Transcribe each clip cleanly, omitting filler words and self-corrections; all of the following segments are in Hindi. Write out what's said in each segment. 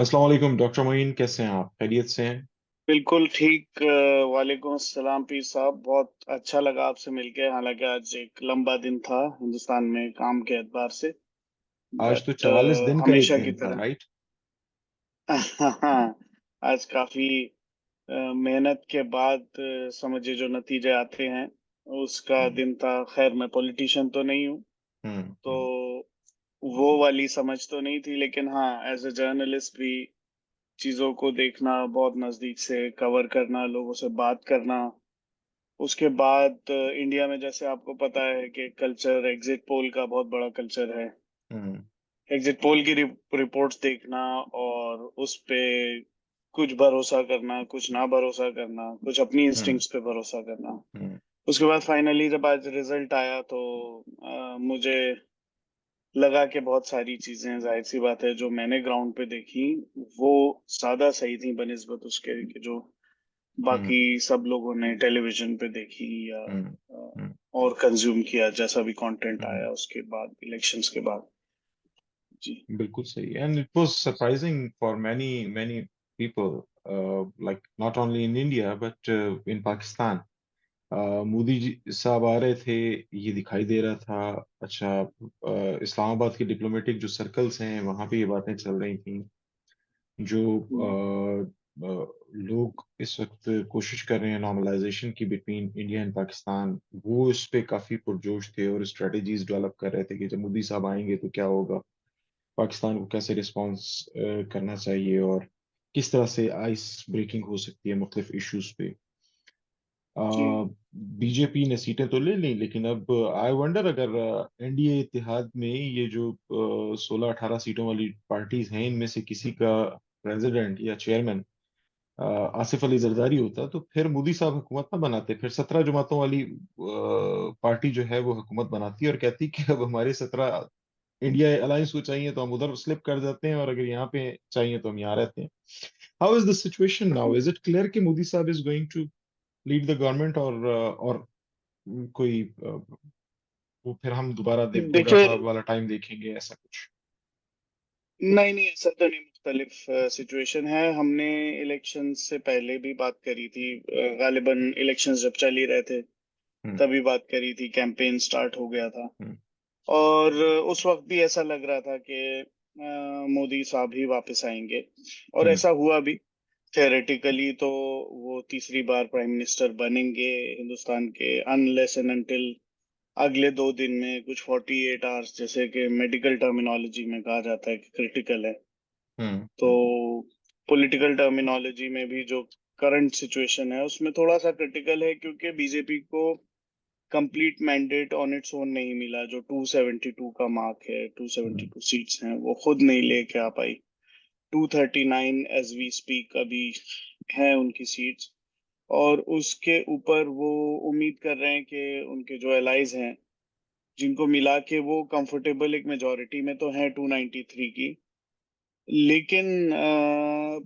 अस्सलाम वालेकुम डॉक्टर मोइन, कैसे हैं आप? खैरियत से हैं? बिल्कुल ठीक। वालेकुम अस्सलाम पीर साहब, बहुत अच्छा लगा आपसे मिलके। हालांकि आज एक लंबा दिन था हिंदुस्तान में काम के एतबार से, आज तो बट 44 दिन का एक हमेशा की दिन था, तरह। राइट? आज काफी मेहनत के बाद समझिए जो नतीजे आते हैं उसका हम्म। दिन था। खैर, मैं पॉलिटिशियन तो नहीं हूँ, हम्म। तो वो वाली समझ तो नहीं थी, लेकिन हाँ, एज ए जर्नलिस्ट भी चीजों को देखना, बहुत नजदीक से कवर करना, लोगों से बात करना। उसके बाद इंडिया में जैसे आपको पता है कि कल्चर एग्जिट पोल का बहुत बड़ा कल्चर है। हम्म। एग्जिट पोल की रिपोर्ट्स देखना और उस पे कुछ भरोसा करना, कुछ ना भरोसा करना, कुछ अपनी हम्म। इंस्टिंक्ट्स पे भरोसा करना। हम्म। उसके बाद फाइनली जब आज रिजल्ट आया तो मुझे लगा कि बहुत सारी चीजें, जाहिर सी बात है, जो मैंने ग्राउंड पे देखी वो ज्यादा सही थी बनिस्बत उसके कि जो हम्म। बाकी सब लोगों ने टेलीविजन पे देखी या हम्म। अ, हम्म। और कंज्यूम किया, जैसा भी कंटेंट हम्म। आया उसके बाद, इलेक्शंस के बाद। जी। बिल्कुल सही। And it was surprising for many many people, like not only in India but in Pakistan. Modi ji साहब आ रहे थे, ये दिखाई दे रहा था। अच्छा, इस्लामाबाद के डिप्लोमेटिक जो सर्कल्स हैं वहां पे ये बातें चल रही थी। जो हम्म। लोग इस वक्त कोशिश कर रहे हैं नॉर्मलाइजेशन की बिटवीन इंडिया एंड पाकिस्तान, वो इस पे काफी पुरजोश थे और स्ट्रेटजीज डेवलप कर रहे थे कि जब मोदी साहब आएंगे तो क्या होगा, पाकिस्तान को कैसे रिस्पॉन्स करना चाहिए और किस तरह से आइस ब्रेकिंग हो सकती है मुख्तलिफ इश्यूज पे। जी। बीजेपी ने सीटें तो ले ली, लेकिन अब आई वंडर अगर एनडीए इत्तेहाद में ये जो 16-18 सीटों वाली पार्टीज हैं, इनमें से किसी का प्रेसिडेंट या चेयरमैन आसिफ अली जरदारी होता तो फिर मोदी साहब हुकूमत ना बनाते, फिर 17 जमातों वाली पार्टी जो है वो हुकूमत बनाती और कहती कि अब हमारे 17 इंडिया अलायंस को चाहिए तो हम उधर स्लिप कर जाते हैं, और अगर यहाँ पे चाहिए तो हम यहाँ रहते हैं। How is the situation now? Is it clear कि मोदी साहब is going to lead the government, और कोई वो फिर हम दोबारा डेमोक्रेट देखिए, वाला टाइम देखेंगे, ऐसा कुछ? नहीं नहीं, ऐसा तो नहीं। मुख्तलिफ सिचुएशन है। हमने इलेक्शन से पहले भी बात करी थी, गालिबन इलेक्शंस जब चल ही रहे थे हम्म। तभी बात करी थी, कैंपेन स्टार्ट हो गया था। हम्म। और उस वक्त भी ऐसा लग रहा था कि मोदी साहब ही वापस आएंगे, और हम्म। ऐसा हुआ भी। थेरेटिकली तो वो तीसरी बार प्राइम मिनिस्टर बनेंगे हिंदुस्तान के, अनलेस एंड अनटिल अगले 2 दिन में कुछ 48 आवर्स, जैसे कि मेडिकल टर्मिनोलॉजी में कहा जाता है कि क्रिटिकल है। हम्म। तो पॉलिटिकल टर्मिनोलॉजी में भी जो करंट सिचुएशन है उसमें थोड़ा सा क्रिटिकल है, क्योंकि बीजेपी को complete mandate on its own नहीं मिला। जो 272 का मार्क है, हम्म। 272 सीट्स हैं, वो खुद नहीं लेके आ पाई। 239 एज वी स्पीक अभी है उनकी सीट्स। और उसके ऊपर वो उम्मीद कर रहे हैं कि उनके जो एलाइज हैं, जिनको मिला के वो कंफर्टेबल एक मेजोरिटी में तो है 293 की, लेकिन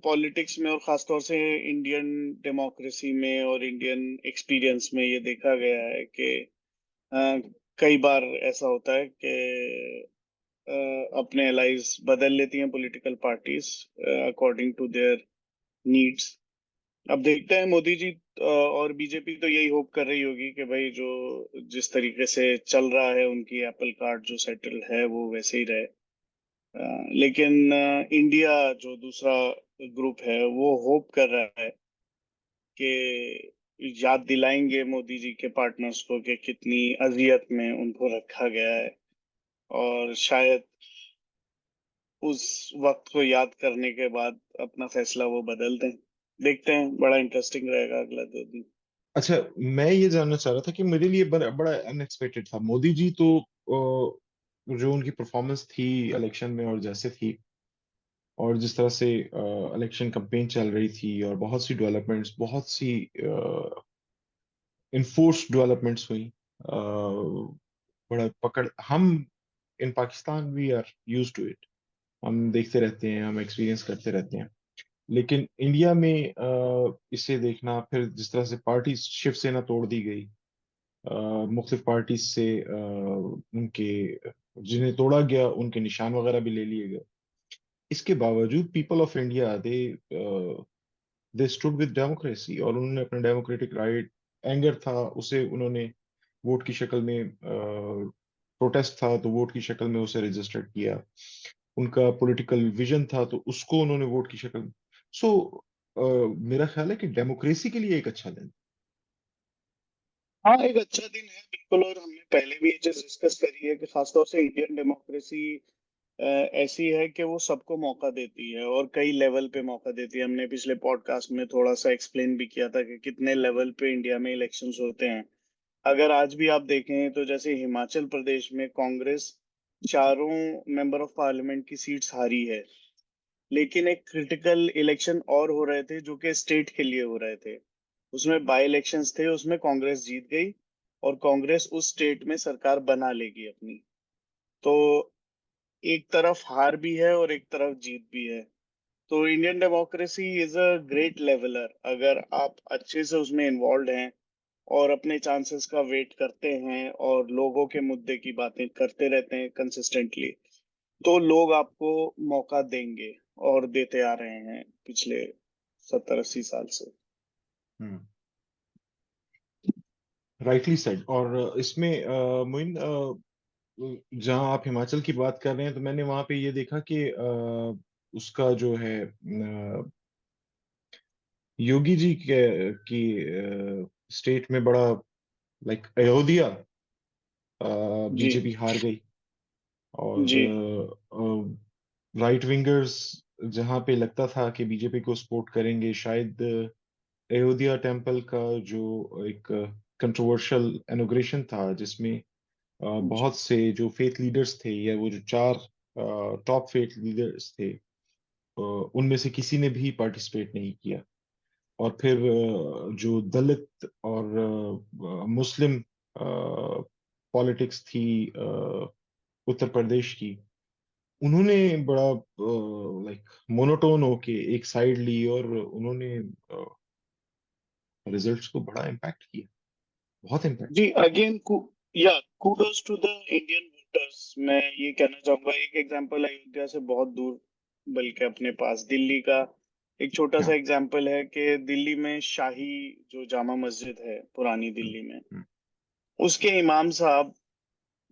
पॉलिटिक्स में और खासतौर से इंडियन डेमोक्रेसी में और इंडियन एक्सपीरियंस में ये देखा गया है कि अ, कई बार ऐसा होता है कि अपने एलाइज बदल लेती हैं political parties according to their needs. अब देखते हैं मोदी जी और बीजेपी तो यही होप कर रही होगी कि भाई जो जिस तरीके से चल रहा है उनकी एप्पल कार्ट जो सेटल है वो वैसे ही रहे। लेकिन इंडिया जो दूसरा ग्रुप है वो होप कर रहा है कि याद दिलाएंगे मोदी जी के पार्टनर्स को कि कितनी अजियत में उनको रखा गया है, और शायद उस वक्त को याद करने के बाद अपना फैसला वो बदल दें। देखते हैं, बड़ा इंटरेस्टिंग रहेगा अगला 2 दिन। अच्छा, मैं ये जानना चाह रहा था कि मेरे लिए बड़ा अनएक्सपेक्टेड था मोदी जी तो जो उनकी परफॉर्मेंस थी इलेक्शन में और जैसे थी, और जिस तरह से इलेक्शन कैंपेन चल रही थी और बहुत सी डेवलपमेंट्स, बहुत सी इनफोर्स डेवलपमेंट्स हुई। बड़ा पकड़ हम in Pakistan we are used to it, हम देखते रहते हैं, हम एक्सपीरियंस करते रहते हैं। लेकिन इंडिया में इसे देखना, फिर जिस तरह से पार्टी शिवसेना तोड़ दी गई, मुख्तलिफ पार्टी से उनके जिन्हें तोड़ा गया उनके निशान वगैरह भी ले लिए गए, इसके बावजूद people of India they stood with democracy, और उन्होंने अपना डेमोक्रेटिक राइट, एंगर था उसे उन्होंने वोट की शक्ल में, प्रोटेस्ट था तो वोट की शक्ल में उसे रजिस्टर किया, उनका पॉलिटिकल विजन था तो उसको उन्होंने वोट की शक्ल में। सो मेरा ख्याल है कि डेमोक्रेसी के लिए एक अच्छा दिन। हाँ, एक अच्छा दिन है बिल्कुल। और हमने पहले भी ये चीज डिस्कस करी है कि खासतौर से इंडियन डेमोक्रेसी ऐसी है कि वो सबको मौका देती है और कई लेवल पे मौका देती है। हमने पिछले पॉडकास्ट में थोड़ा सा एक्सप्लेन भी किया था कि कितने लेवल पे इंडिया में इलेक्शंस होते हैं। अगर आज भी आप देखें तो जैसे हिमाचल प्रदेश में कांग्रेस चारों मेंबर ऑफ पार्लियामेंट की सीट्स हारी है, लेकिन एक क्रिटिकल इलेक्शन और हो रहे थे जो कि स्टेट के लिए हो रहे थे। उसमें बाई इलेक्शंस थे, उसमें कांग्रेस जीत गई और कांग्रेस उस स्टेट में सरकार बना लेगी अपनी। तो एक तरफ हार भी है और एक तरफ जीत भी है। तो Indian democracy is a great leveller. अगर आप अच्छे से उसमें इन्वॉल्व हैं और अपने चांसेस का वेट करते हैं और लोगों के मुद्दे की बातें करते रहते हैं कंसिस्टेंटली, तो लोग आपको मौका देंगे और देते आ रहे हैं पिछले 70-80 साल से। हम्म, राइटली सेड। और इसमें मोइन, जहाँ आप हिमाचल की बात कर रहे हैं तो मैंने वहां पे ये देखा कि उसका जो है योगी जी के की स्टेट में बड़ा, लाइक अयोध्या, जी। बीजेपी हार गई। और जी। राइट विंगर्स जहाँ पे लगता था कि बीजेपी को सपोर्ट करेंगे, शायद अयोध्या टेम्पल का जो एक कंट्रोवर्शियल इनॉग्रेशन था जिसमें जी। बहुत से जो फेथ लीडर्स थे, या वो जो चार टॉप फेथ लीडर्स थे, उनमें से किसी ने भी पार्टिसिपेट नहीं किया। और फिर जो दलित और मुस्लिम पॉलिटिक्स थी उत्तर प्रदेश की, उन्होंने बड़ा लाइक मोनोटोन होके एक साइड ली, और उन्होंने रिजल्ट्स को बड़ा इम्पैक्ट किया, बहुत इम्पैक्ट जी। अगेन या kudos to the Indian voters. मैं ये कहना चाहूंगा, एक एग्जांपल अयोध्या से बहुत दूर, बल्कि अपने पास दिल्ली का एक छोटा किया। सा एग्जांपल है कि दिल्ली में शाही जो जामा मस्जिद है पुरानी हम्म, दिल्ली में, हम्म, उसके इमाम साहब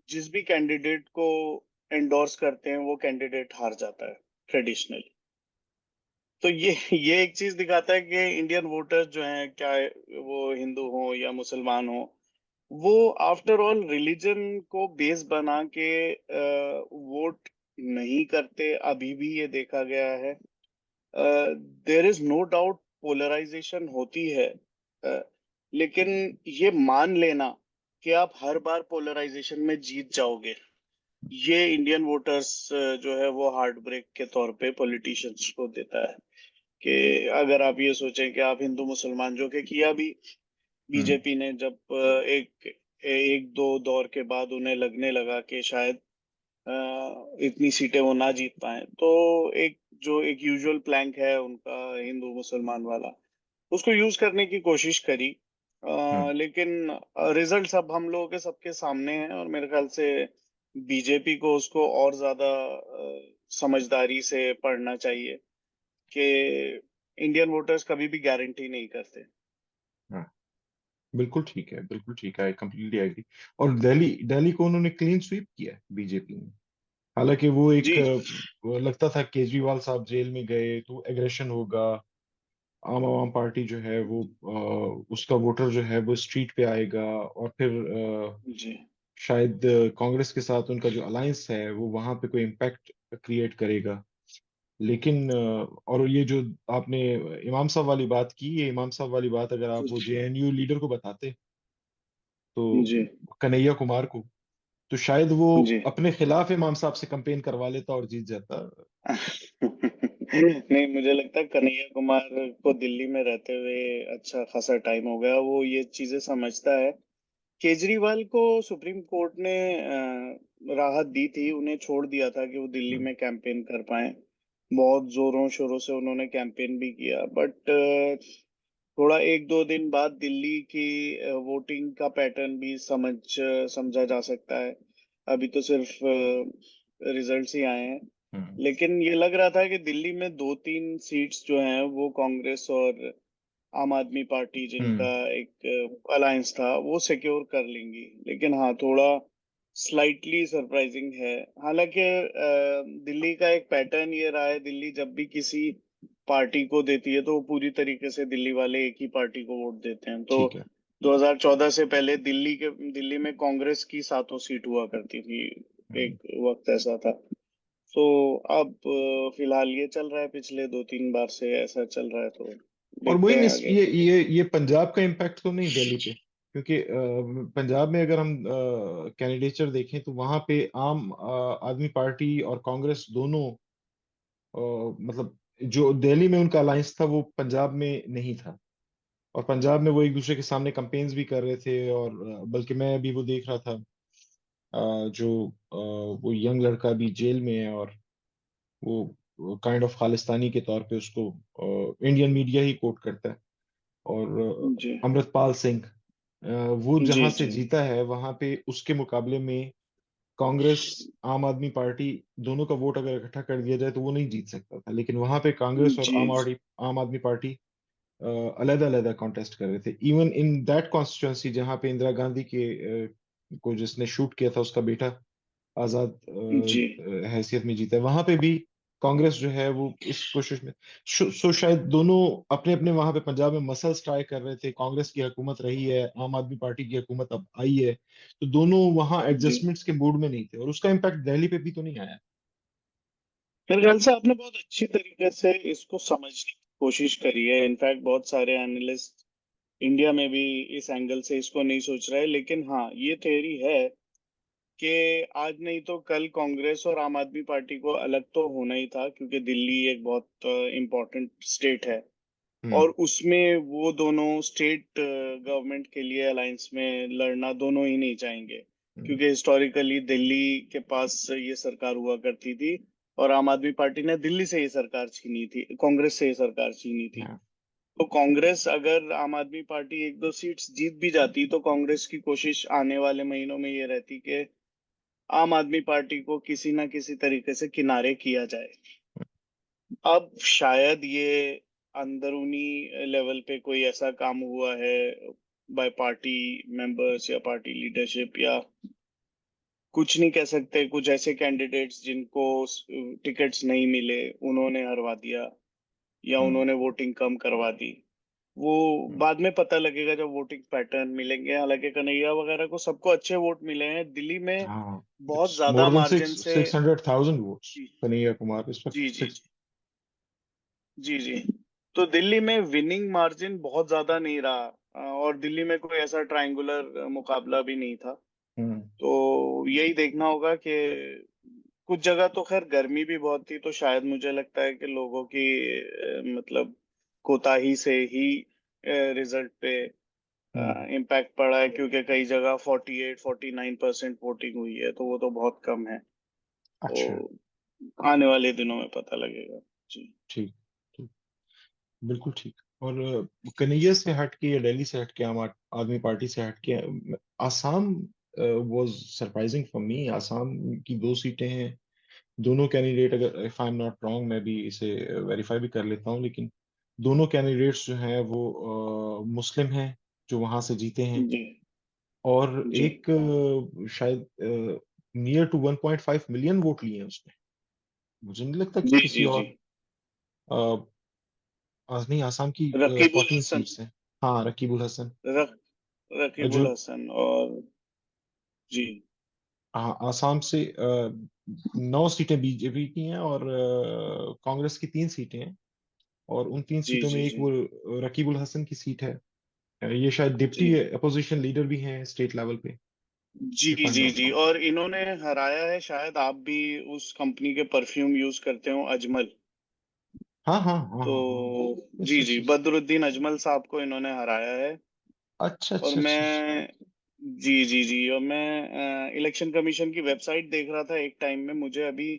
जिस भी कैंडिडेट को एंडोर्स करते हैं वो कैंडिडेट हार जाता है ट्रेडिशनली। तो ये एक चीज दिखाता है कि इंडियन वोटर्स जो हैं, क्या वो हिंदू हो या मुसलमान हो, वो आफ्टर ऑल रिलीजन को बेस बना के वोट नहीं करते। अभी भी ये देखा गया है। There is no doubt polarisation होती है, अ, लेकिन ये मान लेना कि आप हर बार पोलराइजेशन में जीत जाओगे, ये इंडियन वोटर्स जो है वो हार्ट ब्रेक के तौर पे पॉलिटिशियंस को देता है। कि अगर आप ये सोचें कि आप हिंदू मुसलमान, जो कि किया भी हम्म, बीजेपी ने, जब एक एक दो दौर के बाद उन्हें लगने लगा कि शायद इतनी सीटें वो ना जीत पाए, तो एक जो एक यूजुअल प्लैंक है उनका हिंदू मुसलमान वाला, उसको यूज करने की कोशिश करी। हम्म, लेकिन रिजल्ट्स अब हम लोगों के सबके सामने हैं और मेरे ख्याल से बीजेपी को उसको और ज्यादा समझदारी से पढ़ना चाहिए कि इंडियन वोटर्स कभी भी गारंटी नहीं करते। हाँ, बिल्कुल ठीक है, बिल्कुल ठीक है, आई कम्प्लीटली एग्री। और दिल्ली दिल्ली को उन्होंने क्लीन स्वीप किया बीजेपी ने। हालांकि वो एक जी। वो लगता था केजरीवाल साहब जेल में गए तो एग्रेशन होगा, आम आदमी पार्टी जो है वो उसका वोटर जो है वो स्ट्रीट पे आएगा, और फिर जी। शायद कांग्रेस के साथ उनका जो अलायंस है वो वहां पे कोई इम्पैक्ट क्रिएट करेगा। लेकिन और ये जो आपने इमाम साहब वाली बात की, ये इमाम साहब वाली बात अगर आप वो जेएनयू लीडर को बताते तो, जी। कन्हैया कुमार को, तो शायद वो जी। अपने खिलाफ इमाम साहब से कंपेन करवा लेता और जीत जाता। नहीं, मुझे लगता है कन्हैया कुमार को दिल्ली में रहते हुए अच्छा खासा टाइम हो गया, वो ये चीजें समझता है। केजरीवाल को सुप्रीम कोर्ट ने राहत दी थी, उन्हें छोड़ दिया था कि वो दिल्ली हम्म, में कैंपेन कर पाए। बहुत जोरों शोरों से उन्होंने कैंपेन भी किया, बट थोड़ा एक दो दिन बाद दिल्ली की वोटिंग का पैटर्न भी समझा जा सकता है। अभी तो सिर्फ रिजल्ट्स ही आए हैं। हम्म। लेकिन ये लग रहा था कि दिल्ली में दो तीन सीट्स जो हैं वो कांग्रेस और आम आदमी पार्टी जिनका हम्म। एक अलायंस था वो सिक्योर कर लेंगी। लेकिन हाँ, थोड़ा स्लाइटली सरप्राइजिंग है। हालांकि दिल्ली का एक पैटर्न ये रहा है, दिल्ली जब भी किसी पार्टी को देती है तो वो पूरी तरीके से दिल्ली वाले एक ही पार्टी को वोट देते हैं। तो ठीक है। 2014 से पहले दिल्ली में कांग्रेस की सातों सीट हुआ करती थी। हम्म। एक वक्त ऐसा था। तो अब फिलहाल ये चल रहा है, पिछले दो तीन बार से ऐसा चल रहा है, तो और देखते वही हैं नहीं, आगे। ये पंजाब का इम्पैक्ट तो नहीं दिल्ली पे, क्योंकि पंजाब में अगर हम कैंडिडेचर देखें तो वहां पे आम आदमी पार्टी और कांग्रेस दोनों, मतलब जो दिल्ली में उनका अलायंस था वो पंजाब में नहीं था। और पंजाब में वो एक दूसरे के सामने कैंपेन्स भी कर रहे थे, और बल्कि मैं अभी वो देख रहा था, जो वो यंग लड़का भी जेल में है, और वो काइंड ऑफ खालिस्तानी के तौर पे उसको इंडियन मीडिया ही कोट करता है। और जी अमृतपाल सिंह, वो जी जहां से जी जीता है वहां पे उसके मुकाबले में कांग्रेस, आम आदमी पार्टी, दोनों का वोट अगर इकट्ठा कर दिया जाए तो वो नहीं जीत सकता था। लेकिन वहां पे कांग्रेस और जी आम आदमी पार्टी अलग अलग कॉन्टेस्ट कर रहे थे। इवन इन दैट कॉन्स्टिट्यूंसी जहां पे इंदिरा गांधी के को जिसने शूट किया था उसका बेटा आजाद जी हैसियत में जीता है, वहां पे भी कांग्रेस जो है वो इस कोशिश में, सो शायद दोनों अपने अपने वहां पे पंजाब में मसल्स ट्राई कर रहे थे। कांग्रेस की हुकूमत रही है, आम आदमी पार्टी की हुकूमत अब आई है, तो दोनों वहां जी। एडजस्टमेंट्स के मूड में नहीं थे, और उसका इम्पैक्ट दिल्ली पे भी तो नहीं आया। मेरे ख्याल से आपने बहुत अच्छी तरीके से इसको समझने की कोशिश करी है। इनफैक्ट बहुत सारे एनालिस्ट इंडिया में भी इस एंगल से इसको नहीं सोच रहे, लेकिन हाँ, ये थ्योरी है कि आज नहीं तो कल कांग्रेस और आम आदमी पार्टी को अलग तो होना ही था, क्योंकि दिल्ली एक बहुत इम्पोर्टेंट स्टेट है। हम्म। और उसमें वो दोनों स्टेट गवर्नमेंट के लिए अलायंस में लड़ना दोनों ही नहीं चाहेंगे, हम्म। क्योंकि हिस्टोरिकली दिल्ली के पास ये सरकार हुआ करती थी और आम आदमी पार्टी ने दिल्ली से ये सरकार छीनी थी, कांग्रेस से ये सरकार छीनी थी। हाँ। तो कांग्रेस, अगर आम आदमी पार्टी एक दो सीट्स जीत भी जाती तो कांग्रेस की कोशिश आने वाले महीनों में ये रहती कि आम आदमी पार्टी को किसी ना किसी तरीके से किनारे किया जाए। अब शायद ये अंदरूनी लेवल पे कोई ऐसा काम हुआ है बाय पार्टी मेंबर्स या पार्टी लीडरशिप, या कुछ नहीं कह सकते, कुछ ऐसे कैंडिडेट्स जिनको टिकट्स नहीं मिले उन्होंने हरवा दिया, या हम्म। उन्होंने वोटिंग कम करवा दी। वो हम्म। बाद में पता लगेगा जब वोटिंग पैटर्न मिलेंगे। हालांकि कन्हैया वगैरह को सबको अच्छे वोट मिले हैं दिल्ली में, हाँ, बहुत इट्स ज्यादा मोर देन मार्जिन सिक्स से। 600,000 वोट्स। जी कन्हैया कुमार इस वक्त जी जी सिक्स। जी जी। तो दिल्ली में विनिंग मार्जिन बहुत ज्यादा नहीं रहा, और दिल्ली में कोई ऐसा ट्रायंगुलर मुकाबला भी नहीं था। हम्म। तो यही देखना होगा कि कुछ जगह तो खैर गर्मी भी बहुत थी, तो शायद मुझे लगता है कि लोगों की मतलब कोताही से ही रिजल्ट पे हम्म। इम्पैक्ट पड़ा है, क्योंकि कई जगह 48-49% वोटिंग हुई है, तो वो तो बहुत कम है। अच्छा। तो आने वाले दिनों में पता लगेगा। जी ठीक। ठीक। बिल्कुल ठीक। और कन्हैया से हटके या दिल्ली से हटके, आम आदमी पार्टी से हटके, Assam was surprising for me. Assam की दो सीटें हैं, दोनों कैंडिडेट, अगर if I am not wrong, मैं भी इसे वेरीफाई भी कर लेता हूँ, लेकिन दोनों कैंडिडेट्स जो हैं वो मुस्लिम हैं, जो वहां से जीते हैं। जी और जी एक शायद नियर टू 1.5 मिलियन वोट लिए हैं उसने। मुझे नहीं लगता कि जी किसी जी जी। और, नहीं, आसाम की रकीबुल 14 हसन। सीट्स हैं। हाँ, रकीबुल हसन। रक, जो रकीबुल हसन और जी आसाम से 9 सीटें बीजेपी की हैं, और कांग्रेस की 3 सीटें हैं। और उन 3 सीटों में जी एक जी वो रकीबुल हसन की सीट है। ये शायद जी डिप्टी अपोजिशन लीडर भी हैं स्टेट लेवल पे, जी इफ आई एम जी नॉट जी। रॉन्ग। और इन्होंने हराया है, शायद आप भी उस कंपनी के परफ्यूम यूज करते हो, अजमल। हाँ, हाँ, हाँ, तो हाँ, हाँ। यस, जी यस, जी, यस। बदरुद्दीन अजमल साहब को इन्होंने हराया है। अच्छा, और अच्छा, अच्छा, अच्छा। मैं जी जी जी, और मैं इलेक्शन कमीशन की वेबसाइट देख रहा था एक टाइम में, मुझे अभी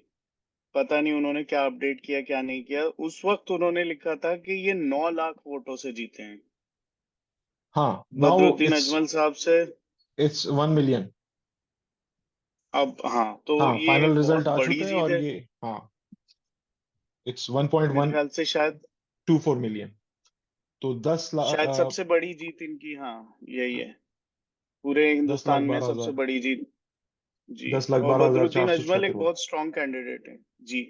पता नहीं उन्होंने क्या अपडेट किया क्या नहीं किया। उस वक्त उन्होंने लिखा था कि ये 9 लाख वोटों से जीते हैं, हाँ, नाउ बदरुद्दीन इट्स अजमल साहब से। It's 1 million. अब हाँ, तो हाँ, ये फाइनल एक बहुत रिजल्ट आ बड़ी चुका है, जीत और है। ये, हाँ, इट्स वन पॉइंट मेरे वन ख्याल से शायद टू फोर मिलियन। तो 10 लाख, शायद सबसे बड़ी जीत इनकी, हाँ, यही है, पूरे 10 लाख हिंदुस्तान में बारह सबसे हजार बड़ी जीत। जी। 10 लाख और 12,400 बदरुद्दीन अजमल एक छिहत्तर वोट। बहुत स्ट्रॉन्ग कैंडिडेट है। जी।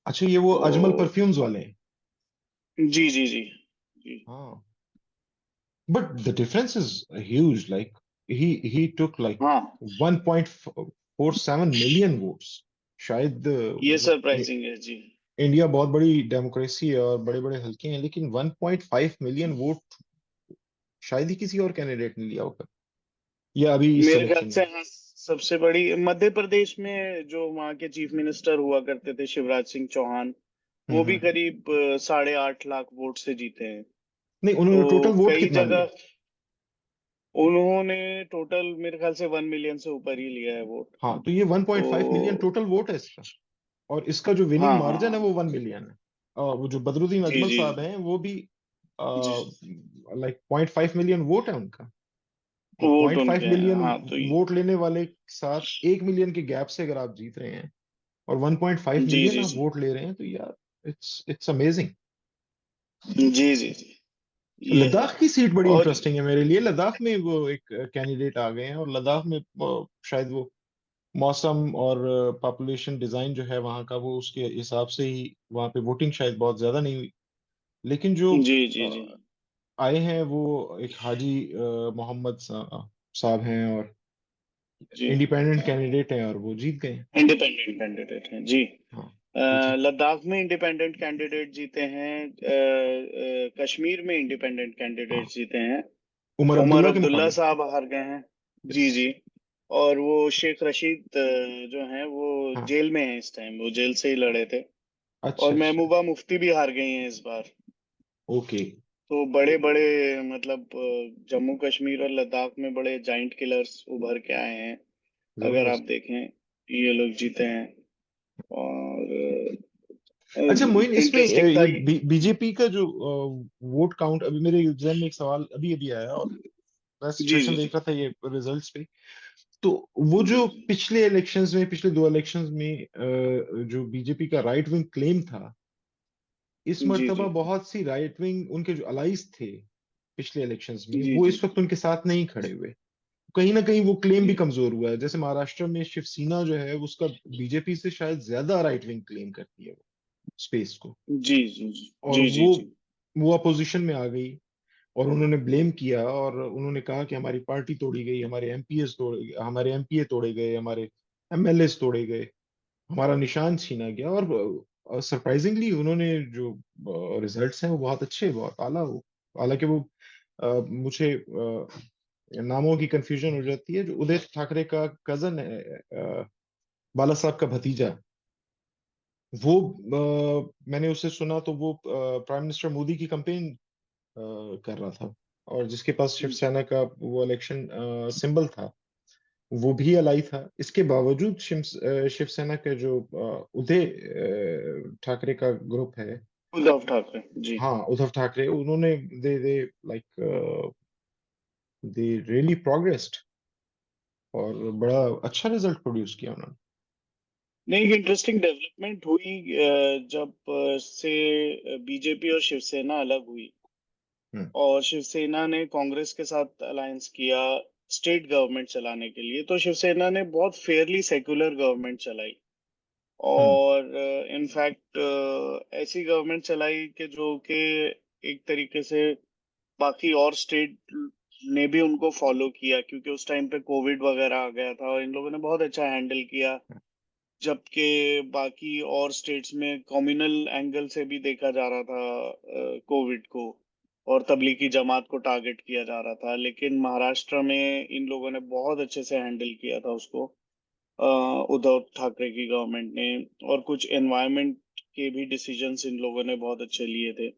अच्छा, ये वो अजमल तो परफ्यूम्स वाले हैं? जी जी जी जी। हाँ, but the difference is huge, like he took like हाँ, 1.47 मिलियन वोट्स। शायद ये मतलब सरप्राइजिंग है जी। इंडिया बहुत बड़ी डेमोक्रेसी है और बड़े बड़े हल्के हैं, लेकिन 1.5 मिलियन वोट शायद ही किसी और कैंडिडेट ने लिया होगा, या अभी इस मेरे ख्याल इलेक्शन से में। हाँ, सबसे बड़ी मध्य प्रदेश में जो वहाँ के चीफ मिनिस्टर हुआ करते थे, शिवराज सिंह चौहान, वो भी हम्म। करीब 8.5 लाख वोट से जीते हैं। नहीं, उन्होंने टोटल तो वोट कई कितना लिया? जगह उन्होंने टोटल मेरे ख्याल से 1 मिलियन से ऊपर ही लिया है वोट। हाँ, तो ये 1.5 मिलियन तो टोटल वोट है इसका। और इसका जो विनिंग हाँ हाँ मार्जिन है हाँ। वो 1 मिलियन है। और वो जो बदरुद्दीन जी अजमल जी साहब हैं वो भी जी। लाइक 0.5 मिलियन वोट है उनका। और वोट पॉइंट उनके फाइव हैं, मिलियन हाँ, तो वोट लेने वाले के साथ 1 मिलियन के गैप से अगर आप जीत रहे हैं और 1.5 जी मिलियन जी आप जी वोट ले रहे हैं, तो यार इट्स अमेजिंग। जी जी जी। ये है। लद्दाख की सीट बड़ी और इंटरेस्टिंग है मेरे लिए। लद्दाख में वो एक कैंडिडेट आ गए हैं, और लद्दाख में शायद वो मौसम और पॉपुलेशन डिजाइन जो है वहाँ का, वो उसके हिसाब से ही वहाँ पे वोटिंग शायद बहुत ज्यादा नहीं हुई। लेकिन जो जी जी जी आए हैं वो एक हाजी मोहम्मद साहब हैं, और जी। इंडिपेंडेंट कैंडिडेट हैं, और वो जीत गए हैं। इंडिपेंडेंट कैंडिडेट हैं जी। हाँ, ये चीज। लद्दाख में इंडिपेंडेंट कैंडिडेट जीते हैं, कश्मीर में इंडिपेंडेंट कैंडिडेट हाँ, जीते हैं। उमर उमर अब्दुल्ला के अब्दुल्ला मुकाबले। साहब हार गए हैं। यस। जी जी। और वो शेख रशीद जो हैं वो हाँ। जेल में हैं इस टाइम, वो जेल से ही लड़े थे। और अच्छा अच्छा। महबूबा मुफ्ती भी हार गई हैं इस बार। ओके। तो बड़े बड़े, मतलब जम्मू कश्मीर और लद्दाख में बड़े जाइंट किलर्स उभर के आए हैं। अगर आप जबरदस्त। देखें, ये लोग जीते हैं। और अच्छा मोइन, इसमें इंटरेस्टिंग था ये ये। बीजेपी का जो वोट काउंट, अभी मेरे एग्जाम में एक सवाल अभी अभी आया, और मैं जी सिचुएशन जी जी देख रहा था ये रिजल्ट्स पे। तो वो जी जो जी पिछले इलेक्शंस में, पिछले दो इलेक्शंस में जो बीजेपी का राइट विंग क्लेम था, इस जी मर्तबा जी बहुत सी राइट विंग उनके जो अलाइज थे पिछले इलेक्शंस में, जी वो जी इस वक्त उनके साथ नहीं खड़े हुए। कहीं ना कहीं वो क्लेम जी भी कमजोर हुआ है। जैसे महाराष्ट्र में शिवसेना जो है उसका बीजेपी से शायद ज्यादा राइट विंग क्लेम करती है वो स्पेस को। जी जी और जी जी जी वो अपोजिशन में आ गई, और उन्होंने ब्लेम किया, और उन्होंने कहा कि हमारी पार्टी तोड़ी गई, हमारे एमपीए तोड़े गए, हमारे एमएलए तोड़े गए, हमारा निशान छीना गया। और सरप्राइजिंगली उन्होंने जो रिजल्ट्स हैं वो बहुत अच्छे, बहुत आला हो। हालांकि वो मुझे नामों की कंफ्यूजन हो जाती है। जो उदय ठाकरे का कजन है, बाला साहब का भतीजा, वो मैंने उससे सुना तो वो प्राइम मिनिस्टर मोदी की कैंपेन कर रहा था, और जिसके पास शिवसेना का वो इलेक्शन सिंबल था वो भी अलाई था। इसके बावजूद शिवसेना के जो उदय ठाकरे का ग्रुप है, उद्धव ठाकरे जी। हाँ उद्धव ठाकरे, उन्होंने they they like they really progressed, और बड़ा अच्छा रिजल्ट प्रोड्यूस किया उन्होंने। नहीं, इंटरेस्टिंग डेवलपमेंट हुई जब से बीजेपी और शिवसेना अलग हुई हम्म। और शिवसेना ने कांग्रेस के साथ अलायंस किया स्टेट गवर्नमेंट चलाने के लिए। तो शिवसेना ने बहुत फेयरली सेक्युलर गवर्नमेंट चलाई। हम्म। और इनफैक्ट ऐसी गवर्नमेंट चलाई कि जो कि एक तरीके से बाकी और स्टेट ने भी उनको फॉलो किया, क्योंकि उस टाइम पे कोविड वगैरह आ गया था और इन लोगों ने बहुत अच्छा हैंडल किया। जबकि बाकी और स्टेट्स में कम्युनल एंगल से भी देखा जा रहा था कोविड को, और तबलीगी जमात को टारगेट किया जा रहा था। लेकिन महाराष्ट्र में इन लोगों ने बहुत अच्छे से हैंडल किया था उसको, अ, उद्धव ठाकरे की गवर्नमेंट ने। और कुछ एनवायरनमेंट के भी डिसीजंस इन लोगों ने बहुत अच्छे लिए थे।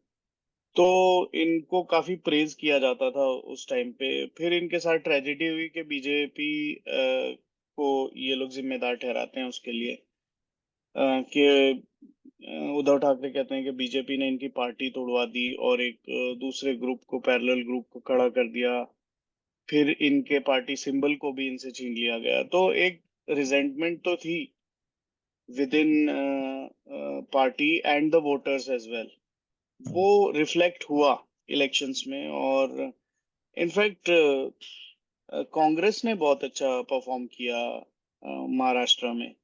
तो इनको काफी प्रेज किया जाता था उस टाइम पे। फिर इनके साथ ट्रेजेडी हुई कि बीजेपी को ये लोग जिम्मेदार ठहराते हैं उसके लिए, कि उद्धव ठाकरे कहते हैं कि बीजेपी ने इनकी पार्टी तोड़वा दी और एक दूसरे ग्रुप को, पैरेलल ग्रुप को खड़ा कर दिया। फिर इनके पार्टी सिंबल को भी इनसे छीन लिया गया। तो एक रिजेंटमेंट तो थी। Within party and the voters as well, वो रिफ्लेक्ट हुआ इलेक्शंस में। और इनफैक्ट कांग्रेस ने बहुत अच्छा परफॉर्म किया महाराष्ट्र में।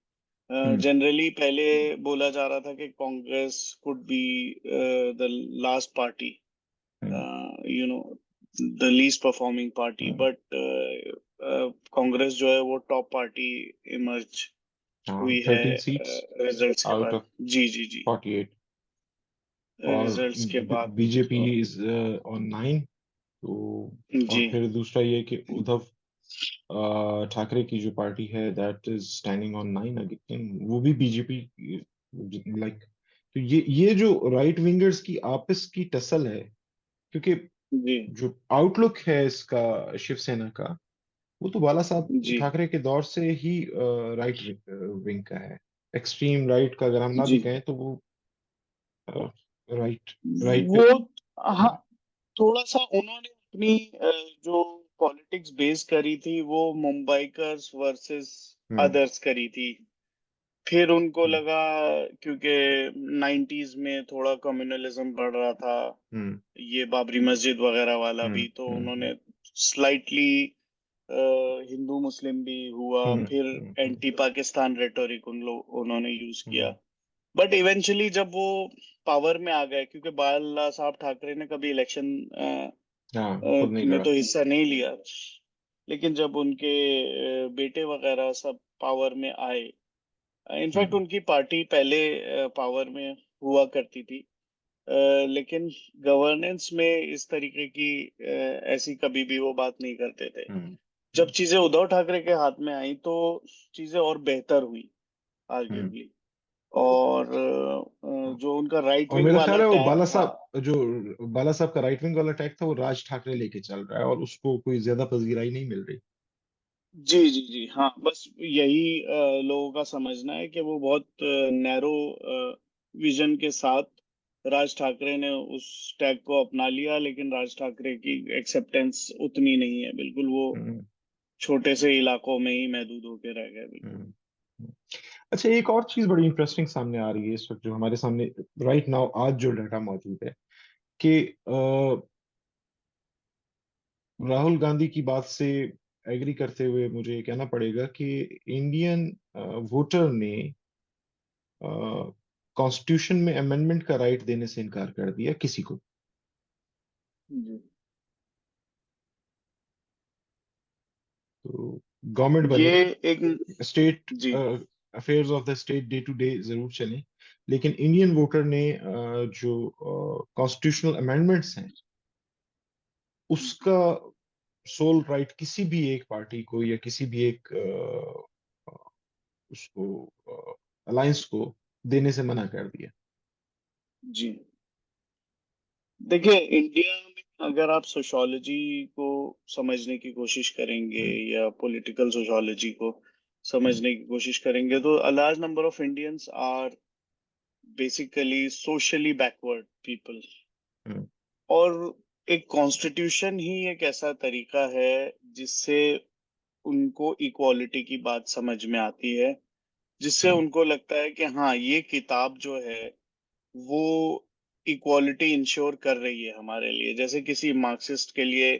हम्म जनरली पहले बोला जा रहा था कि Congress could be the last party, hmm you know, the least performing party, hmm, but Congress जो है वो टॉप पार्टी इमर्ज हाँ, हुई है 13 सीट्स रिजल्ट्स के आउट बाद। ऑफ जी जी जी। 48। और रिजल्ट्स के बाद। बीजेपी तो इज ऑन 9। तो और जी फिर दूसरा ये कि उद्धव ठाकरे की जो पार्टी है that is standing on 9 again, वो भी बीजेपी लाइक। तो ये जो राइट विंगर्स की आपस की टसल है, क्योंकि जी जो आउटलुक है इसका शिवसेना का, वो तो बाला साहब जी ठाकरे के दौर से ही राइट विंग का है। एक्सट्रीम राइट का अगर हम ना भी जी। कहें तो वो राइट राइट पे। वो, हाँ, थोड़ा सा उन्होंने अपनी जो पॉलिटिक्स बेस करी थी वो मुंबईकर्स वर्सेस हम्म अदर्स करी थी। फिर उनको हम्म लगा, क्योंकि 90s में थोड़ा कम्युनलिज्म बढ़ रहा था, हम्म ये बाबरी मस्जिद वगैरह वाला हम्म भी, तो हम्म उन्होंने स्लाइटली हिंदू मुस्लिम भी हुआ। हम्म फिर हम्म एंटी पाकिस्तान रेटोरिक उन्होंने यूज किया। हम्म, बट इवेंचुअली जब वो पावर में आ गए, क्योंकि बाला साहब ठाकरे ने कभी इलेक्शन हाँ, खुद नहीं में लड़ा। तो हिस्सा नहीं लिया, लेकिन जब उनके बेटे वगैरह सब पावर में आए, इनफैक्ट हम्म उनकी पार्टी पहले पावर में हुआ करती थी, लेकिन गवर्नेंस में इस तरीके की ऐसी कभी भी वो बात नहीं करते थे। हम्म जब हम्म चीजें उद्धव ठाकरे के हाथ में आई तो चीजें और बेहतर हुई हम्म। आर्ग्यूबली। और हाँ। जो उनका राइट और विंग मेरा वाला ख्याल है वो टैग बाला था। साहब, जो बाला साहब का राइट विंग वाला टैग था, वो राज ठाकरे लेके चल रहा है और उसको कोई ज्यादा पजीराई नहीं मिल रही। जी जी जी, हाँ, बस यही लोगों का समझना है कि वो बहुत नैरो विजन के साथ राज ठाकरे ने उस टैग को अपना लिया, लेकिन राज ठाकरे की एक्सेप्टेंस उतनी नहीं है, बिल्कुल वो हम्म छोटे से इलाकों में ही महदूद होके रह गए बिल्कुल। हम्म हम्म। अच्छा, एक और चीज बड़ी इंटरेस्टिंग सामने आ रही है इस वक्त, जो हमारे सामने राइट नाउ आज जो डाटा मौजूद है कि राहुल गांधी की बात से एग्री करते हुए मुझे कहना पड़ेगा कि इंडियन वोटर ने कॉन्स्टिट्यूशन में अमेंडमेंट का राइट देने से इनकार कर दिया किसी को। जी, तो गवर्नमेंट ये बने, एक। स्टेट जी affairs of the state day to day जरूर चलें, लेकिन इंडियन वोटर ने जो कॉन्स्टिट्यूशनल अमेंडमेंट्स हैं उसका सोल राइट किसी भी एक पार्टी को या किसी भी एक उसको अलायंस को देने से मना कर दिया। जी। देखिए, इंडिया में अगर आप सोशोलॉजी को समझने की कोशिश करेंगे हम्म या पॉलिटिकल सोशोलॉजी को हम्म समझने की कोशिश करेंगे, तो a large number of Indians are basically socially backward people. Hmm और एक कॉन्स्टिट्यूशन ही एक ऐसा तरीका है जिससे उनको इक्वालिटी की बात समझ में आती है, जिससे हम्म उनको लगता है कि हाँ, ये किताब जो है वो इक्वालिटी इंश्योर कर रही है हमारे लिए। जैसे किसी मार्क्सिस्ट के लिए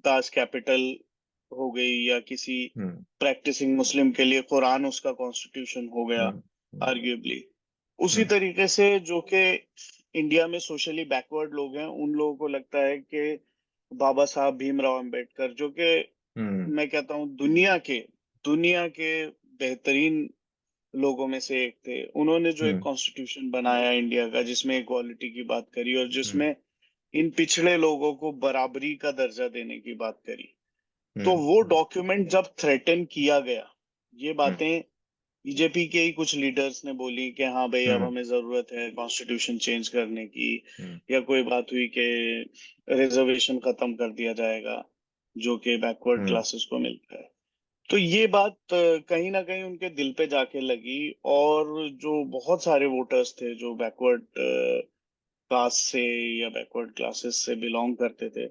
दास कैपिटल हो गई, या किसी हम्म प्रैक्टिसिंग मुस्लिम के लिए कुरान उसका कॉन्स्टिट्यूशन हो गया हम्म हम्म आर्ग्यूबली। उसी हम्म तरीके से जो कि इंडिया में सोशली बैकवर्ड लोग हैं, उन लोगों को लगता है कि बाबा साहब भीमराव अंबेडकर, जो कि हम्म मैं कहता हूँ दुनिया के बेहतरीन लोगों में से एक थे, उन्होंने जो एक हम्म कॉन्स्टिट्यूशन बनाया इंडिया का जिसमें इक्वालिटी की बात करी और हम्म जिसमें इन पिछड़े लोगों को बराबरी का दर्जा देने की बात करी। तो हम्म वो डॉक्यूमेंट जब थ्रेटन किया गया, ये हम्म बातें बीजेपी के ही कुछ लीडर्स ने बोली कि हाँ भाई, अब हम्म हमें जरूरत है कॉन्स्टिट्यूशन चेंज करने की, हम्म या कोई बात हुई कि रिजर्वेशन खत्म कर दिया जाएगा जो कि बैकवर्ड हम्म क्लासेस को मिलता है। तो ये बात कहीं ना कहीं उनके दिल पे जाके लगी। और जो बहुत सारे वोटर्स थे जो बैकवर्ड कास्ट से या बैकवर्ड क्लासेस से बिलोंग करते थे,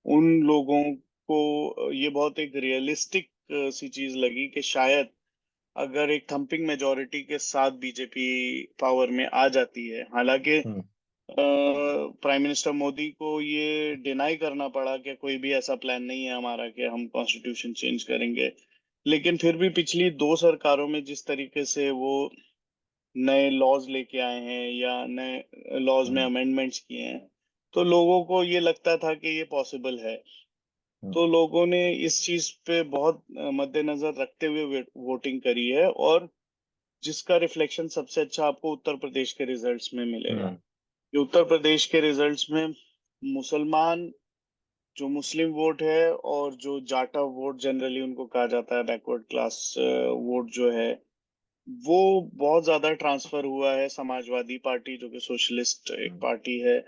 उन लोगों को ये बहुत एक रियलिस्टिक सी चीज लगी कि शायद अगर एक थम्पिंग मेजोरिटी के साथ बीजेपी पावर में आ जाती है, हालांकि हम्म। प्राइम मिनिस्टर मोदी को ये डिनाई करना पड़ा कि कोई भी ऐसा प्लान नहीं है हमारा कि हम कॉन्स्टिट्यूशन चेंज करेंगे, लेकिन फिर भी पिछली दो सरकारों में जिस तरीके से वो नए लॉज लेके आए हैं या नए लॉज में हम्म। अमेंडमेंट्स किए हैं, तो लोगों को ये लगता था कि ये पॉसिबल है। हम्म। तो लोगों ने इस चीज पे बहुत मद्देनजर रखते हुए वोटिंग करी है, और जिसका रिफ्लेक्शन सबसे अच्छा आपको उत्तर प्रदेश के रिजल्ट्स में मिलेगा। हम्म। कि उत्तर प्रदेश के रिजल्ट्स में मुसलमान, जो मुस्लिम वोट है और जो जाटा वोट जनरली उनको कहा जाता है, बैकवर्ड क्लास वोट जो है, वो बहुत ज्यादा ट्रांसफर हुआ है समाजवादी पार्टी, जो कि सोशलिस्ट एक हम्म। पार्टी है,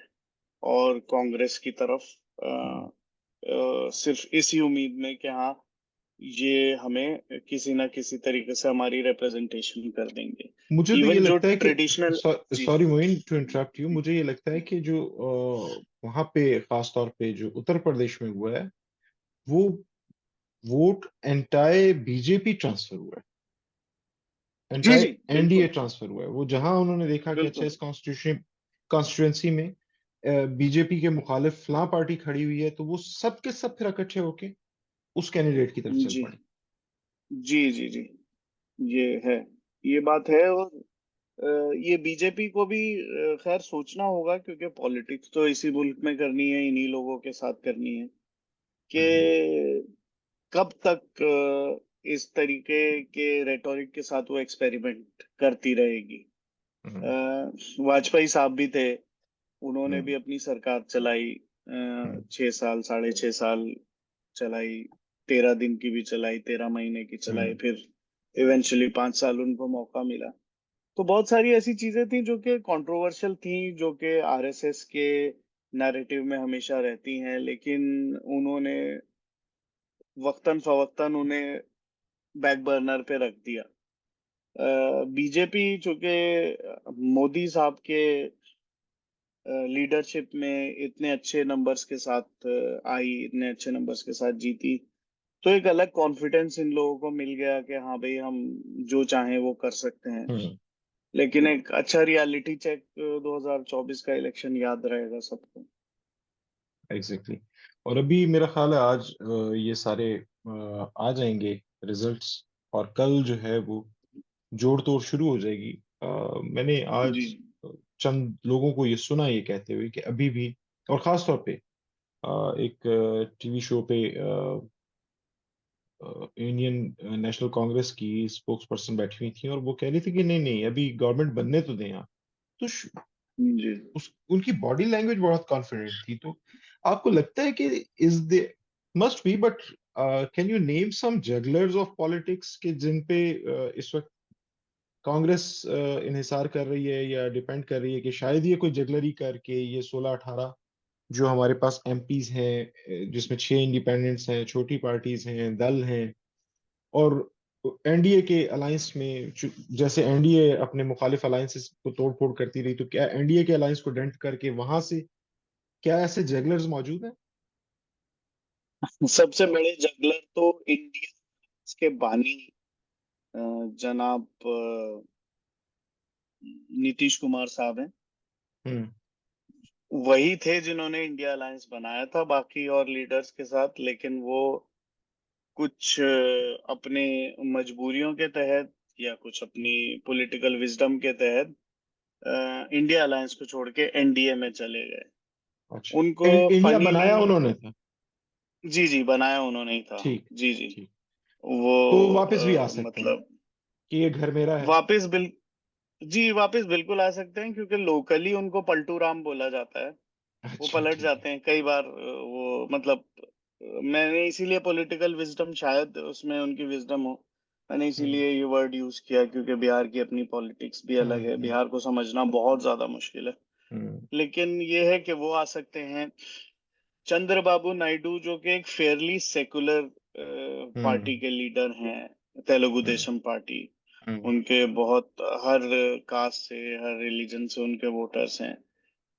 और कांग्रेस की तरफ। हम्म। सिर्फ इसी उम्मीद में कि हाँ, ये हमें किसी ना किसी तरीके से हमारी रिप्रेजेंटेशन कर देंगे। मुझे तो ये इवन जो लगता है कि ट्रेडिशनल। जी sorry Moin to interrupt you, मुझे ये लगता है कि जो वहां पे खास तौर पे जो उत्तर प्रदेश में हुआ है, वो वोट एंटायर बीजेपी ट्रांसफर हुआ है, जी जी, एंटायर एनडीए बिल्कुल ट्रांसफर हुआ है। वो जहां उन्होंने देखा कि अच्छा बिल्कुल। इस कॉन्स्टिट्यूंसी में बीजेपी के मुखालिफ फलां पार्टी खड़ी हुई है, तो वो सब के सब फिर इकट्ठे होके उस कैंडिडेट की तरफ चल जी पड़े। जी जी जी, ये है, ये बात है। और ये बीजेपी को भी खैर सोचना होगा, क्योंकि पॉलिटिक्स तो इसी मुल्क में करनी है, इन्हीं लोगों के साथ करनी है, हम्म। कि कब तक इस तरीके के रेटोरिक के साथ वो एक्सपेरिमेंट करती रहेगी। हम्म। वाजपेयी साहब भी थे, उन्होंने भी हम्म। अपनी सरकार चलाई, हम्म। 6 साल, 6.5 साल चलाई, 13 दिन की भी चलाई, 13 महीने की चलाई, हम्म। फिर इवेंचुअली 5 साल उनको मौका मिला। तो बहुत सारी ऐसी चीजें थी जो कि कंट्रोवर्शियल थी, जो कि आरएसएस के नैरेटिव में हमेशा रहती हैं, लेकिन उन्होंने वक्तन फवक्तन उन्हें बैक बर्नर पे रख दिया। बीजेपी चूंकि मोदी साहब के लीडरशिप में इतने अच्छे नंबर्स के साथ आई, इतने अच्छे नंबर्स के साथ जीती, तो एक अलग कॉन्फिडेंस इन लोगों को मिल गया कि हाँ भाई, हम जो चाहें वो कर सकते हैं। हम्म। लेकिन एक अच्छा रियलिटी चेक 2024 का इलेक्शन याद रहेगा सबको। एग्जैक्टली। और अभी मेरा ख्याल है आज ये सारे आ जाएंगे रिजल्ट्स, और कल जो है वो जोड़ तोड़ शुरू हो जाएगी। मैंने जी आज चंद लोगों को ये सुना ये कहते हुए कि अभी भी, और खास तौर पे एक टीवी शो पे इंडियन नेशनल कांग्रेस की स्पोक्स पर्सन बैठी हुई थी, और वो कह रही थी कि नहीं नहीं, अभी गवर्नमेंट बनने तो दें यहाँ। तो जी। उनकी बॉडी लैंग्वेज बहुत कॉन्फिडेंट थी। तो आपको लगता है कि is they must be, but can you name some jugglers of politics के जिन पे इस वक्त कांग्रेस इन्हिसार कर रही है या डिपेंड कर रही है कि शायद ये कोई जगलरी करके ये 16-18 जो हमारे पास एमपीज हैं, जिसमें 6 इंडिपेंडेंट्स हैं, छोटी पार्टीज हैं, दल हैं, और एनडीए के अलायंस में जैसे एनडीए अपने मुखालिफ अलायंसेस को तोड़ फोड़ करती रही, तो क्या एनडीए के अलायंस को डेंट करके वहां से क्या ऐसे जगलर्स मौजूद हैं? सबसे बड़े जगलर तो इंडिया के बानी जनाब नीतीश कुमार साहब हैं। हम्म। वही थे जिन्होंने इंडिया अलायंस बनाया था बाकी और लीडर्स के साथ, लेकिन वो कुछ अपने मजबूरियों के तहत या कुछ अपनी पॉलिटिकल विजडम के तहत इंडिया अलायंस को छोड़ के एनडीए में चले गए। अच्छा, उनको इंडिया फनीली, बनाया उन्होंने था। जी जी, बनाया उन्होंने ही था। ठीक। जी जी। ठीक। वो तो वापस भी आ सकते हैं मतलब कि ये घर मेरा है। वापस बिल जी, वापस बिल्कुल आ सकते हैं, क्योंकि लोकली उनको पलटू राम बोला जाता है। वो अच्छा, पलट ठीक है। जाते हैं कई बार, वो मतलब मैंने इसीलिए पॉलिटिकल विजडम, शायद उसमें उनकी विजडम हो, मैंने हम्म। इसीलिए ये वर्ड यूज किया, क्योंकि बिहार की अपनी पॉलिटिक्स भी अलग है, हम्म। बिहार को समझना बहुत ज्यादा मुश्किल है। हम्म। लेकिन ये है कि वो आ सकते हैं। चंद्रबाबू नायडू, जो कि एक फेयरली सेकुलर हम्म। पार्टी के लीडर हैं, तेलुगु हम्म। देशम पार्टी, हम्म। उनके बहुत हर कास्ट से, हर रिलीजन से उनके वोटर्स हैं।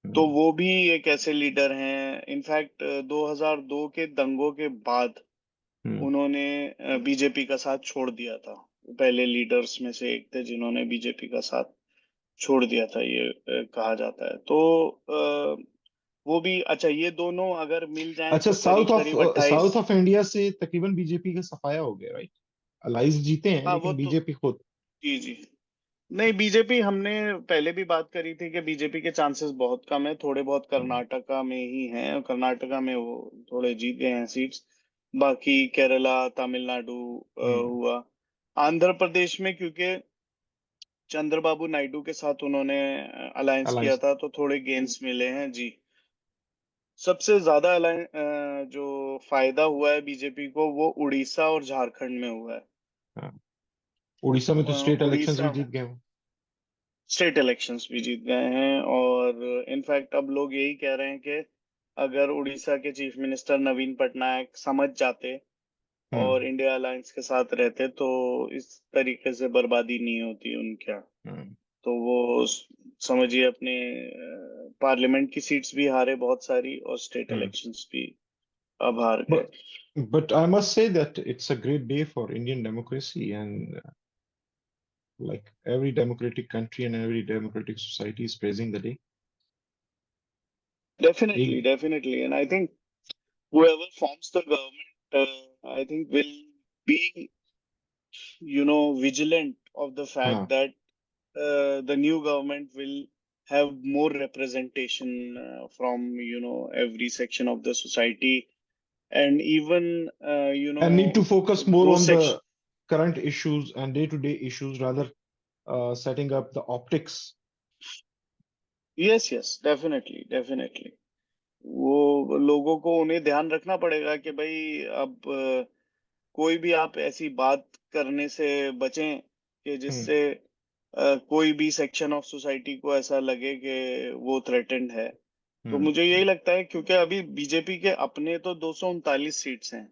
तो हम्म। वो भी एक ऐसे लीडर हैं। इनफैक्ट 2002 के दंगों के बाद हम्म। उन्होंने बीजेपी का साथ छोड़ दिया था। वो पहले लीडर्स में से एक थे जिन्होंने बीजेपी का साथ छोड़ दिया था, ये कहा जाता है। तो वो भी अच्छा, ये दोनों अगर मिल जाएं अच्छा, तो करीब करीब 28। साउथ ऑफ इंडिया से तकरीबन बीजेपी का सफाया हो गया, राइट? अलाइज जीते हैं हाँ वो लेकिन तो, बीजेपी खुद। जी जी। नहीं, बीजेपी हमने पहले भी बात करी थी कि बीजेपी के चांसेस बहुत कम है, थोड़े बहुत हम्म, कर्नाटका में ही हैं, और कर्नाटका में वो थोड़े जीत गए हैं सीट्स। बाकी केरला, तमिलनाडु हम्म, हुआ। आंध्र प्रदेश में क्योंकि चंद्रबाबू नायडू के साथ उन्होंने अलायंस किया अलाइज। था तो थोड़े गेन्स मिले हैं जी। सबसे ज्यादा जो फायदा हुआ है बीजेपी को वो उड़ीसा और झारखंड में हुआ है। हाँ, उड़ीसा में तो स्टेट इलेक्शंस भी उड़ीसा जीत गए हो। स्टेट इलेक्शंस भी जीत गए हैं, और इनफैक्ट अब लोग यही कह रहे हैं कि अगर उड़ीसा के चीफ मिनिस्टर नवीन पटनायक समझ जाते हम्म, और इंडिया अलायंस के साथ रहते तो इस तरीके से बर्बादी नहीं होती उनका। हम्म, तो वो समझिए अपने पार्लियामेंट की सीट्स भी हारे बहुत सारी, और स्टेट हम्म। इलेक्शंस भी अब हार गए। But but I must say that it's a great day for Indian democracy, and like every democratic country and every democratic society is praising the day. Definitely एक, definitely, and I think whoever forms the government, I think will be, vigilant of the fact हाँ, that the new government will have more representation from every section of the society, and even and need to focus more those on section. the current issues and day-to-day issues rather setting up the optics. Yes yes, definitely definitely. वो लोगों को उन्हें ध्यान रखना पड़ेगा कि भाई अब कोई भी आप ऐसी बात करने से बचें कि हम्म, जिससे कोई भी सेक्शन ऑफ सोसाइटी को ऐसा लगे कि वो थ्रेटेंड है। तो हम्म, मुझे यही लगता है क्योंकि अभी बीजेपी के अपने तो 239 सीट्स हैं,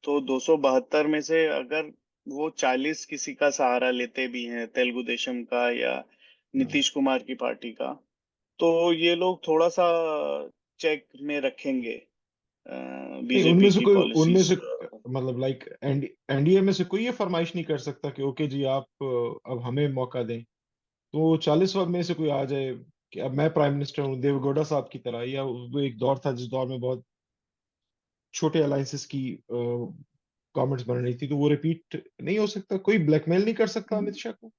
तो 272 में से अगर वो 40 किसी का सहारा लेते भी हैं, तेलुगु देशम का या हम्म। नीतीश कुमार की पार्टी का, तो ये लोग थोड़ा सा चेक में रखेंगे नहीं, उनमें बीजेपी से की कोई, उनमें पॉलिसीज। से मतलब लाइक एनडीए में से कोई ये फरमाइश नहीं कर सकता कि ओके जी आप अब हमें मौका दें। तो 40 में से कोई आ जाए कि अब मैं प्राइम मिनिस्टर हूँ देवगौड़ा साहब की तरह, या वो एक दौर था जिस दौर में बहुत छोटे अलायंसेस की गवर्नमेंट्स बन रही थी, तो वो रिपीट नहीं हो सकता। कोई ब्लैकमेल नहीं कर सकता अमित शाह को।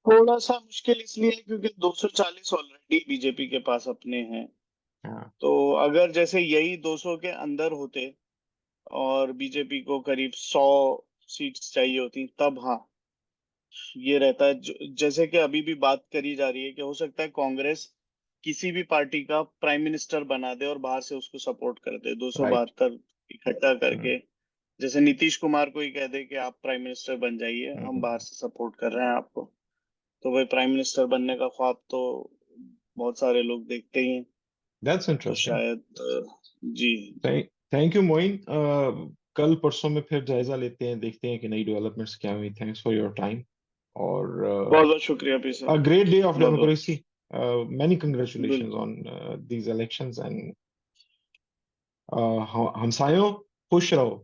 थोड़ा सा मुश्किल इसलिए है क्योंकि 240 ऑलरेडी बीजेपी के पास अपने हैं। हाँ, तो अगर जैसे यही 200 के अंदर होते और बीजेपी को करीब 100 सीट्स चाहिए होती, तब हाँ ये रहता है। जैसे कि अभी भी बात करी जा रही है कि हो सकता है कांग्रेस किसी भी पार्टी का प्राइम मिनिस्टर बना दे और बाहर से उसको सपोर्ट कर दे, राइट। 272 इकट्ठा करके। जैसे नीतीश कुमार को ही कह दे कि आप प्राइम मिनिस्टर बन जाइए, हम बाहर से सपोर्ट कर रहे हैं आपको। तो भाई प्राइम मिनिस्टर बनने का ख्वाब तो बहुत सारे लोग देखते ही हैं। दैट्स तो इंटरेस्टिंग। शायद जी। Thank you Moin. कल परसों में फिर जायजा लेते हैं, देखते हैं कि नई डेवलपमेंट्स क्या हुई। थैंक्स फॉर योर टाइम, और बहुत बहुत शुक्रिया भी sir. a great day of बहुत बहुत democracy. Many congratulations बिल्कुल। on these elections, and हमसायों खुश रहो।